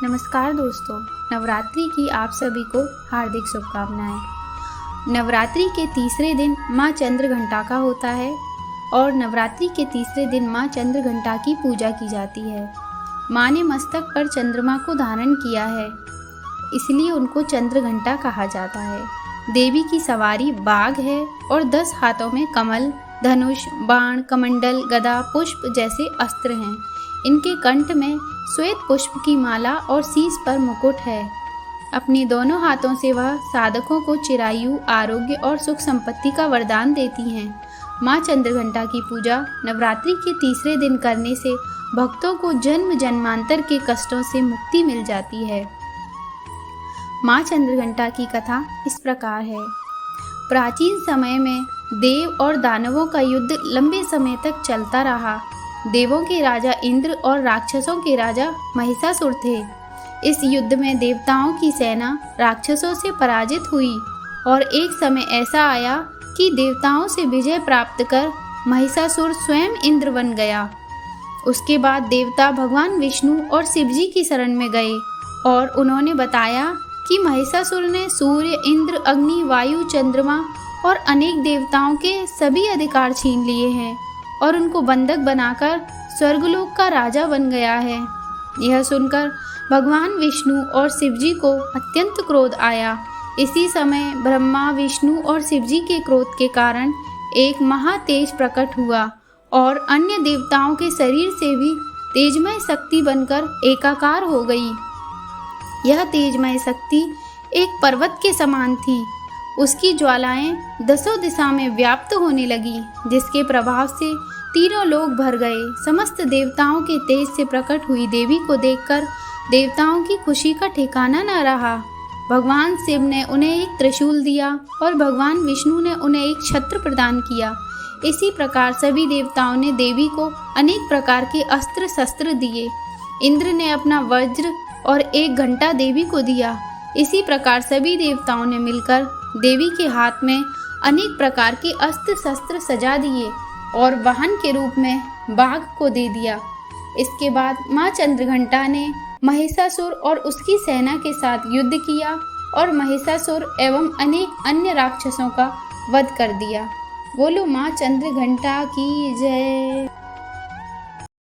नमस्कार दोस्तों, नवरात्रि की आप सभी को हार्दिक शुभकामनाएं। नवरात्रि के तीसरे दिन माँ चंद्रघंटा का होता है और नवरात्रि के तीसरे दिन माँ चंद्रघंटा की पूजा की जाती है। माँ ने मस्तक पर चंद्रमा को धारण किया है, इसलिए उनको चंद्रघंटा कहा जाता है। देवी की सवारी बाघ है और 10 हाथों में कमल, धनुष, बाण, कमंडल, गदा, पुष्प जैसे अस्त्र हैं। इनके कंठ में श्वेत पुष्प की माला और शीश पर मुकुट है। अपने दोनों हाथों से वह साधकों को चिरायु, आरोग्य और सुख संपत्ति का वरदान देती हैं। माँ चंद्रघंटा की पूजा नवरात्रि के तीसरे दिन करने से भक्तों को जन्म जन्मांतर के कष्टों से मुक्ति मिल जाती है। माँ चंद्रघंटा की कथा इस प्रकार है। प्राचीन समय में देव और दानवों का युद्ध लंबे समय तक चलता रहा। देवों के राजा इंद्र और राक्षसों के राजा महिषासुर थे। इस युद्ध में देवताओं की सेना राक्षसों से पराजित हुई और एक समय ऐसा आया कि देवताओं से विजय प्राप्त कर महिषासुर स्वयं इंद्र बन गया। उसके बाद देवता भगवान विष्णु और शिवजी की शरण में गए और उन्होंने बताया कि महिषासुर ने सूर्य, इंद्र, अग्नि, वायु, चंद्रमा और अनेक देवताओं के सभी अधिकार छीन लिए हैं और उनको बंधक बनाकर स्वर्गलोक का राजा बन गया है। यह सुनकर भगवान विष्णु और शिवजी को अत्यंत क्रोध आया। इसी समय ब्रह्मा, विष्णु और शिवजी के क्रोध के कारण एक महातेज प्रकट हुआ और अन्य देवताओं के शरीर से भी तेजमय शक्ति बनकर एकाकार हो गई। यह तेजमय शक्ति एक पर्वत के समान थी। उसकी ज्वालाएं 10 दिशा में व्याप्त होने लगी, जिसके प्रभाव से तीनों लोक भर गए। समस्त देवताओं के तेज से प्रकट हुई देवी को देखकर देवताओं की खुशी का ठिकाना न रहा। भगवान शिव ने उन्हें एक त्रिशूल दिया और भगवान विष्णु ने उन्हें एक छत्र प्रदान किया। इसी प्रकार सभी देवताओं ने देवी को अनेक प्रकार के अस्त्र शस्त्र दिए। इंद्र ने अपना वज्र और एक घंटा देवी को दिया। इसी प्रकार सभी देवताओं ने मिलकर देवी के हाथ में अनेक प्रकार के अस्त्र शस्त्र सजा दिए और वाहन के रूप में बाघ को दे दिया। इसके बाद माँ चंद्रघंटा ने महिषासुर और उसकी सेना के साथ युद्ध किया और महिषासुर एवं अनेक अन्य राक्षसों का वध कर दिया। बोलो माँ चंद्रघंटा की जय।